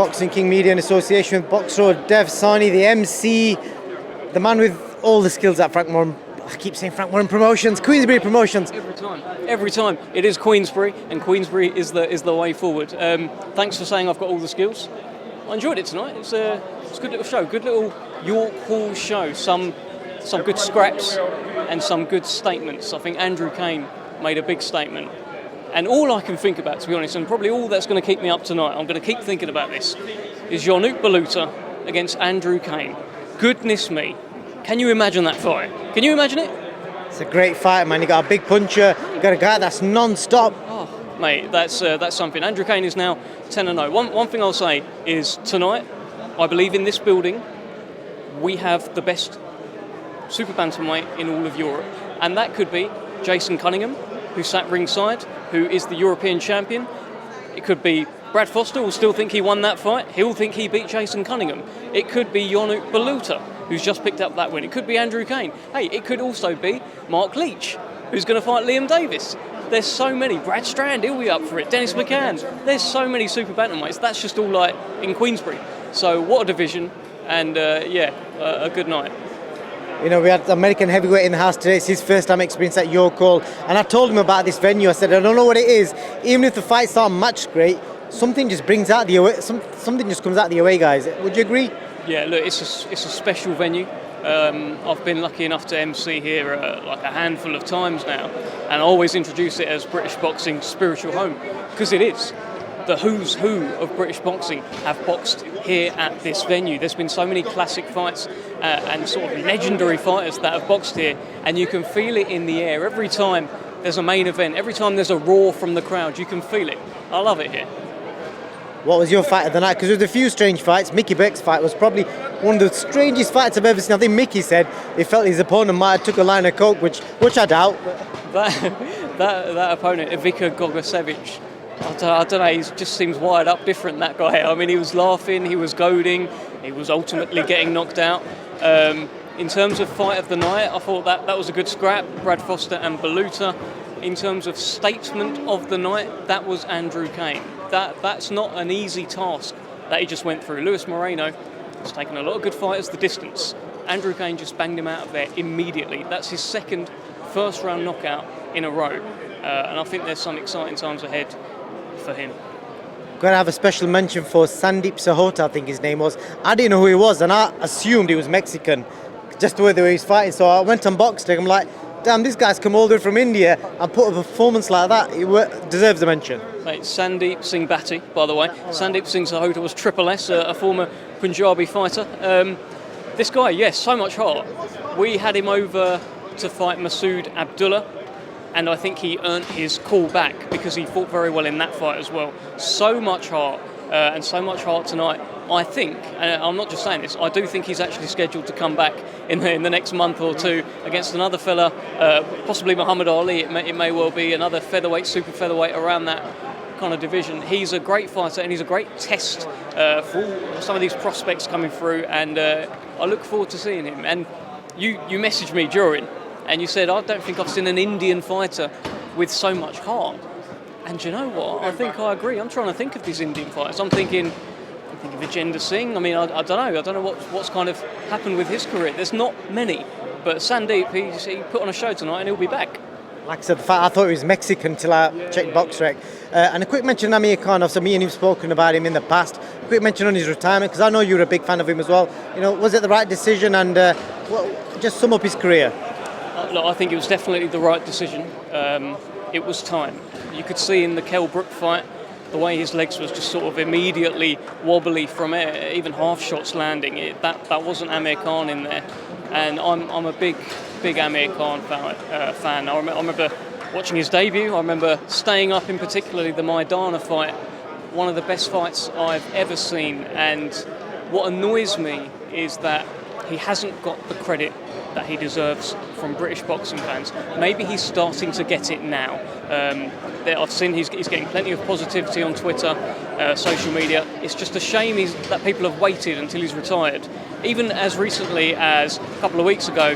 Boxing King Media in association with Box Road, Dev, SAHNI, the MC, the man with all the skills at Frank Moran. I keep saying Frank Moran Promotions, Queensbury Promotions. Every time. It is Queensbury, and Queensbury is the way forward. Thanks for saying I've got all the skills. I enjoyed it tonight. It's a good little show, good little York Hall show. Some good scraps and some good statements. I think Andrew Kane made a big statement. And all I can think about, to be honest, and probably all that's going to keep me up tonight, I'm going to keep thinking about this, is Yannick Baluta against Andrew Kane. Goodness me. Can you imagine that fight? Can you imagine it? It's a great fight, man. You got a big puncher, you got a guy that's non-stop. Oh, mate, that's something. Andrew Kane is now 10-0. One thing I'll say is tonight, I believe in this building, we have the best super bantamweight in all of Europe. And that could be Jason Cunningham, who sat ringside, who is the European champion. It could be Brad Foster, will still think he won that fight. He'll think he beat Jason Cunningham. It could be Yannick Baluta, who's just picked up that win. It could be Andrew Kane. Hey, it could also be Mark Leach, who's going to fight Liam Davis. There's so many. Brad Strand, he'll be up for it. Dennis McCann. There's so many super bantamweights. That's just all like in Queensbury. So what a division, and a good night. You know, we had American heavyweight in the house today. It's his first time experience at York Hall. And I told him about this venue. I said, I don't know what it is. Even if the fights aren't matched great, something just brings out the away, something just comes out the away, guys. Would you agree? Yeah, look, it's a special venue. I've been lucky enough to MC here like a handful of times now. And I always introduce it as British boxing's spiritual home. Because it is. The who's who of British boxing have boxed here at this venue. There's been so many classic fights and sort of legendary fighters that have boxed here, and you can feel it in the air. Every time there's a main event, every time there's a roar from the crowd, you can feel it. I love it here. What was your fight of the night? Because there was a few strange fights. Mickey Beck's fight was probably one of the strangest fights I've ever seen. I think Mickey said he felt his opponent might have took a line of coke, which I doubt. That opponent, Ivica Gogosevic, I don't know, he just seems wired up different, that guy. I mean, he was laughing, he was goading, he was ultimately getting knocked out. In terms of fight of the night, I thought that was a good scrap, Brad Foster and Baluta. In terms of statement of the night, that was Andrew Kane. That's not an easy task that he just went through. Luis Moreno has taken a lot of good fighters the distance. Andrew Kane just banged him out of there immediately. That's his second first-round knockout in a row. And I think there's some exciting times ahead for him. Going to have a special mention for Sandeep Sahota, I think his name was. I didn't know who he was, and I assumed he was Mexican, just the way he was fighting. So I went and boxed him. I'm like, damn, this guy's come all the way from India and put a performance like that. He deserves a mention. Mate, Sandeep Singh Bhatti, by the way. Sandeep Singh Sahota was Triple S, a former Punjabi fighter. This guy, yes, so much heart. We had him over to fight Masood Abdullah, and I think he earned his call back because he fought very well in that fight as well. So much heart, and so much heart tonight. I think, and I'm not just saying this, I do think he's actually scheduled to come back in the next month or two against another fella, possibly Muhammad Ali. It may well be another featherweight, super featherweight around that kind of division. He's a great fighter, and he's a great test for some of these prospects coming through, and I look forward to seeing him. And you messaged me during, and you said, I don't think I've seen an Indian fighter with so much heart. And you know what? I think I agree. I'm trying to think of these Indian fighters. I'm thinking of Vijender Singh. I mean, I don't know. I don't know what's kind of happened with his career. There's not many. But Sandeep, he put on a show tonight, and he'll be back. Like I said, I thought he was Mexican till I checked BoxRec. And a quick mention on Amir Khan. So me and him spoken about him in the past. Quick mention on his retirement, because I know you're a big fan of him as well. You know, was it the right decision? And just sum up his career. Look, I think it was definitely the right decision. It was time. You could see in the Kell Brook fight, the way his legs was just sort of immediately wobbly from even half shots landing. That wasn't Amir Khan in there. And I'm a big Amir Khan fan. I remember watching his debut. I remember staying up in particularly the Maidana fight, one of the best fights I've ever seen. And what annoys me is that he hasn't got the credit that he deserves from British boxing fans. Maybe he's starting to get it now. I've seen he's getting plenty of positivity on Twitter, social media. It's just a shame that people have waited until he's retired. Even as recently as a couple of weeks ago,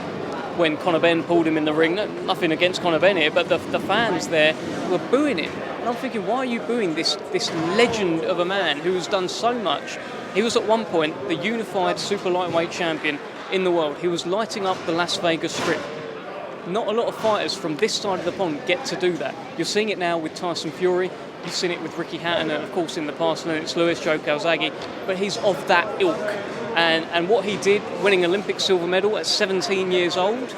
when Conor Benn pulled him in the ring. Nothing against Conor Benn here, but the fans there were booing him. And I'm thinking, why are you booing this legend of a man who has done so much? He was at one point the unified super lightweight champion in the world. He was lighting up the Las Vegas Strip. Not a lot of fighters from this side of the pond get to do that. You're seeing it now with Tyson Fury. You've seen it with Ricky Hatton, and of course in the past, Lennox Lewis, Joe Calzaghe. But he's of that ilk. And what he did, winning Olympic silver medal at 17 years old,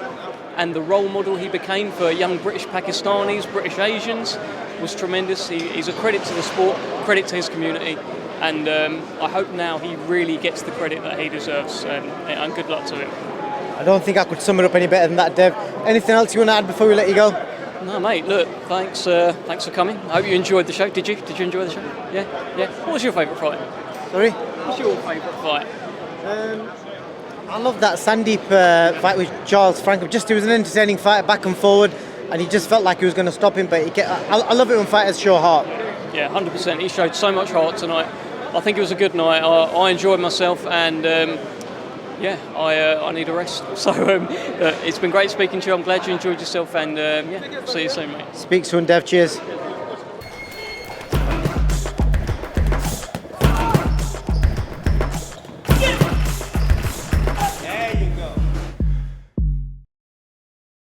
and the role model he became for young British Pakistanis, British Asians, was tremendous. He's a credit to the sport, credit to his community. And I hope now he really gets the credit that he deserves. And good luck to him. I don't think I could sum it up any better than that, Dev. Anything else you want to add before we let you go? No, mate. Look, thanks for coming. I hope you enjoyed the show. Did you? Did you enjoy the show? Yeah. What was your favourite fight? Sorry? What's your favourite fight? I love that Sandeep fight with Charles Franklin. It was an entertaining fight, back and forward, and he just felt like he was going to stop him. But I love it when fighters show heart. Yeah, 100%. He showed so much heart tonight. I think it was a good night. I enjoyed myself, and I need a rest. So it's been great speaking to you. I'm glad you enjoyed yourself, and see you soon, mate. Speak soon, Dev. Cheers.